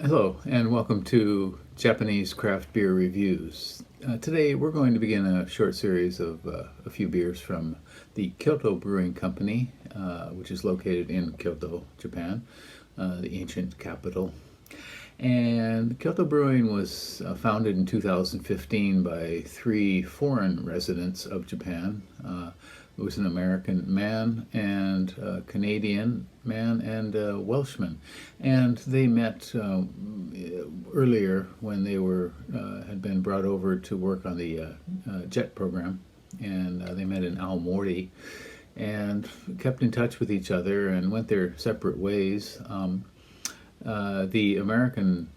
Hello, and welcome to Japanese Craft Beer Reviews. Today we're going to begin a short series of a few beers from the Kyoto Brewing Company, which is located in Kyoto, Japan, the ancient capital. And Kyoto Brewing was founded in 2015 by three foreign residents of Japan. It was an American man and a Canadian man and a Welshman. And they met earlier when they had been brought over to work on the JET program. And they met in Aomori and kept in touch with each other and went their separate ways. The American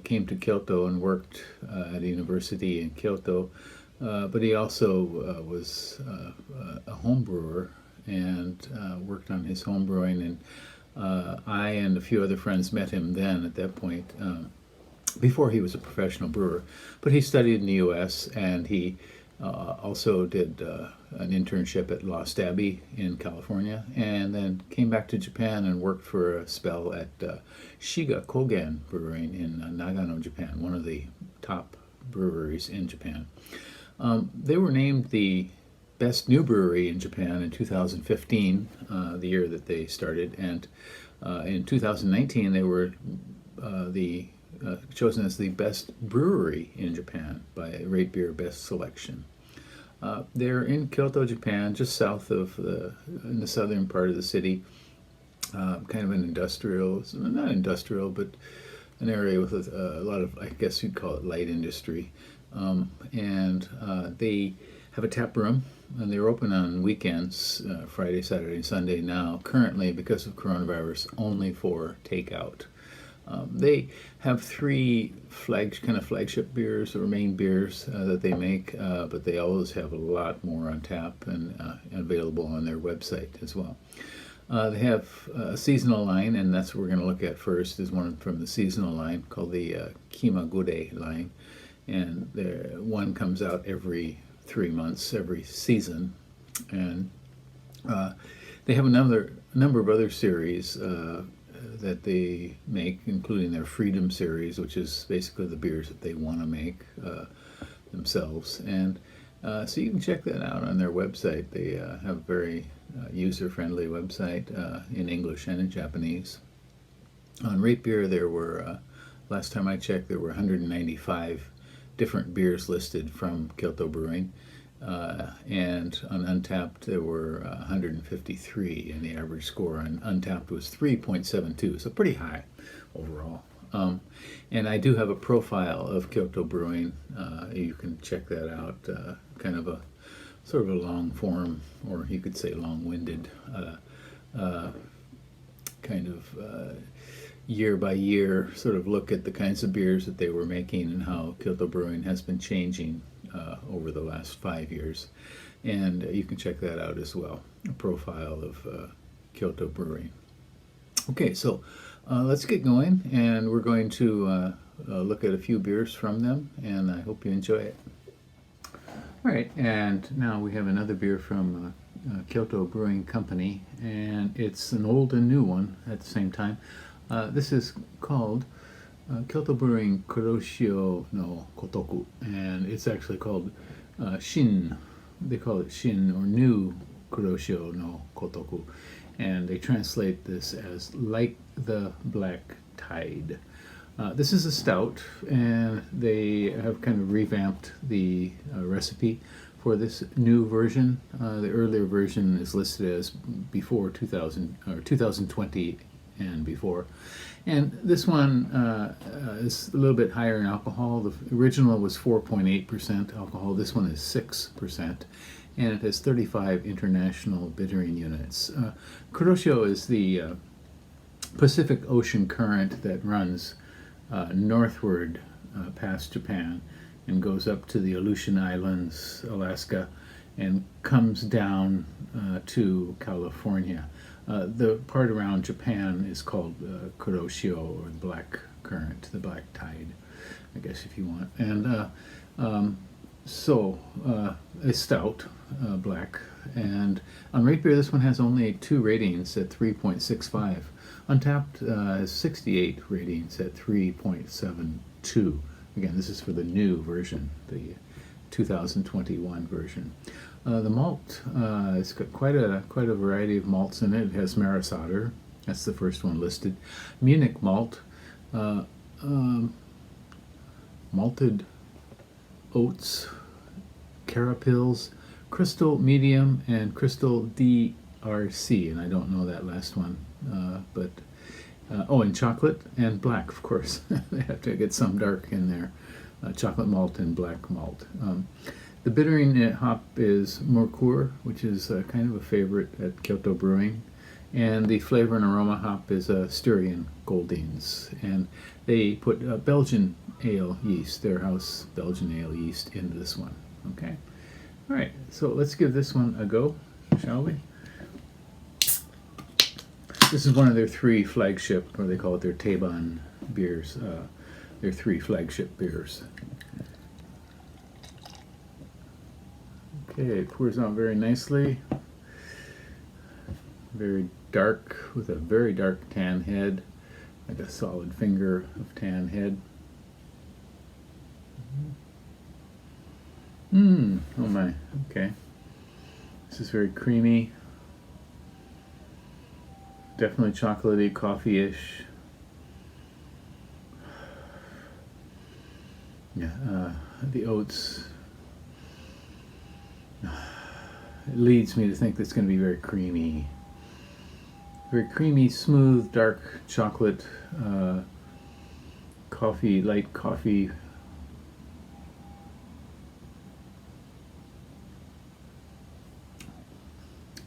came to Kyoto and worked at a university in Kyoto, but he also was a home brewer and worked on his home brewing. And I and a few other friends met him then at that point, before he was a professional brewer. But he studied in the U.S. and he also did an internship at Lost Abbey in California, and then came back to Japan and worked for a spell at Shiga Kogen Brewing in Nagano, Japan, one of the top breweries in Japan. They were named the best new brewery in Japan in 2015, the year that they started, and in 2019 they were chosen as the best brewery in Japan by RateBeer Best Selection. They're in Kyoto, Japan, just south of in the southern part of the city, kind of an industrial, not industrial, but an area with a lot of, I guess you'd call it light industry. And they have a tap room, and they're open on weekends, Friday, Saturday, and Sunday now, currently, because of coronavirus, only for takeout. They have three flagship beers or main beers that they make, but they always have a lot more on tap and available on their website as well. They have a seasonal line, and that's what we're going to look at first, is one from the seasonal line called the Kimagure line. And one comes out every 3 months, every season. And they have a number of other series that they make, including their Freedom series, which is basically the beers that they want to make themselves. And so you can check that out on their website. They have a very user-friendly website in English and in Japanese. On RateBeer, there were, last time I checked, there were 195 different beers listed from Kyoto Brewing. And on Untapped there were 153, and the average score on Untapped was 3.72, so pretty high overall. And I do have a profile of Kyoto Brewing. You can check that out, kind of a sort of a long form, or you could say long-winded, kind of year by year sort of look at the kinds of beers that they were making and how Kyoto Brewing has been changing over the last 5 years. And you can check that out as well, a profile of Kyoto Brewing. Okay, so let's get going, and we're going to look at a few beers from them, and I hope you enjoy it. All right, and now we have another beer from Kyoto Brewing Company, and it's an old and new one at the same time. This is called Kyoto Brewing Kuroshio and it's actually called Shin. They call it Shin, or New Kuroshio, and they translate this as Like the Black Tide. This is a stout, and they have kind of revamped the recipe for this new version. The earlier version is listed as before 2000 or 2020 and before. And this one is a little bit higher in alcohol. The original was 4.8% alcohol. This one is 6%, and it has 35 international bittering units. Kuroshio is the Pacific Ocean current that runs northward past Japan and goes up to the Aleutian Islands, Alaska, and comes down to California. The part around Japan is called Kuroshio, or the black current, the black tide, I guess, if you want. And so a stout, black. And on RateBeer, this one has only 2 ratings at 3.65. Untapped is 68 ratings at 3.72. Again, this is for the new version, the 2021 version. The malt, it's got quite a variety of malts in it. It has Maris Otter, that's the first one listed. Munich malt, malted oats, carapils, crystal medium, and crystal DRC, and I don't know that last one, and chocolate and black, of course. They have to get some dark in there. Chocolate malt and black malt. The bittering hop is Mercure, which is kind of a favorite at Kyoto Brewing, and the flavor and aroma hop is Styrian Goldings, and they put Belgian ale yeast, their house Belgian ale yeast, into this one. Okay, all right. So let's give this one a go, shall we? This is one of their three flagship, or they call it their Teban beers. Their three flagship beers. Okay, it pours out very nicely. Very dark, with a very dark tan head, like a solid finger of tan head. Oh my, okay. This is very creamy. Definitely chocolatey, coffee-ish. Yeah, the oats. It leads me to think that it's going to be very creamy. Very creamy, smooth, dark chocolate, coffee, light coffee.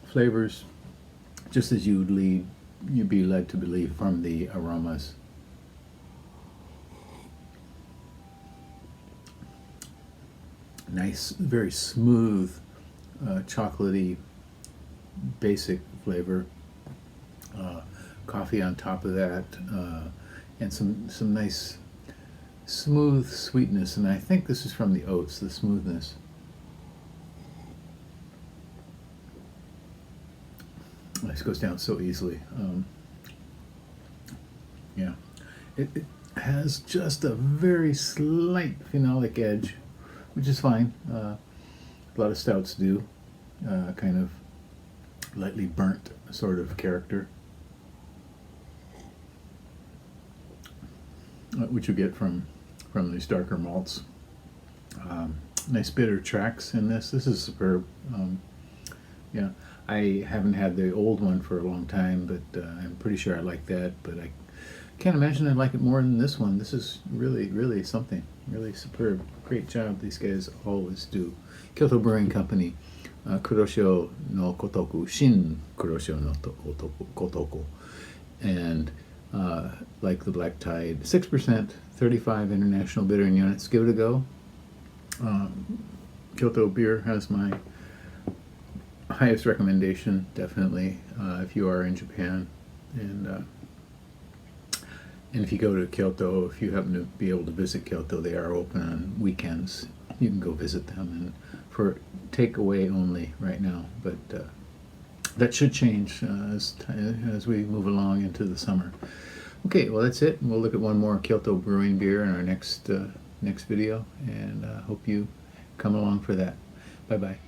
Flavors, just as you'd be led to believe from the aromas. Nice, very smooth, chocolatey, basic flavor. Coffee on top of that, and some nice smooth sweetness. And I think this is from the oats, the smoothness. This goes down so easily. Yeah, it has just a very slight phenolic edge, which is fine. A lot of stouts do, kind of lightly burnt sort of character, which you get from these darker malts. Nice bitter tracks in this. This is superb. Yeah, I haven't had the old one for a long time, but I'm pretty sure I like that. But I can't imagine I'd like it more than this one. This is really, really something. Really superb. Great job these guys always do. Kyoto Brewing Company, Kuroshio no Kotoku, Shin Kuroshio no Kotoku. And like the Black Tide, 6%, 35 international bittering units. Give it a go. Kyoto Beer has my highest recommendation, definitely, if you are in Japan. And if you go to Kyoto, if you happen to be able to visit Kyoto, they are open on weekends. You can go visit them, and for takeaway only right now. But that should change as we move along into the summer. Okay, well that's it. We'll look at one more Kyoto Brewing beer in our next video, and hope you come along for that. Bye bye.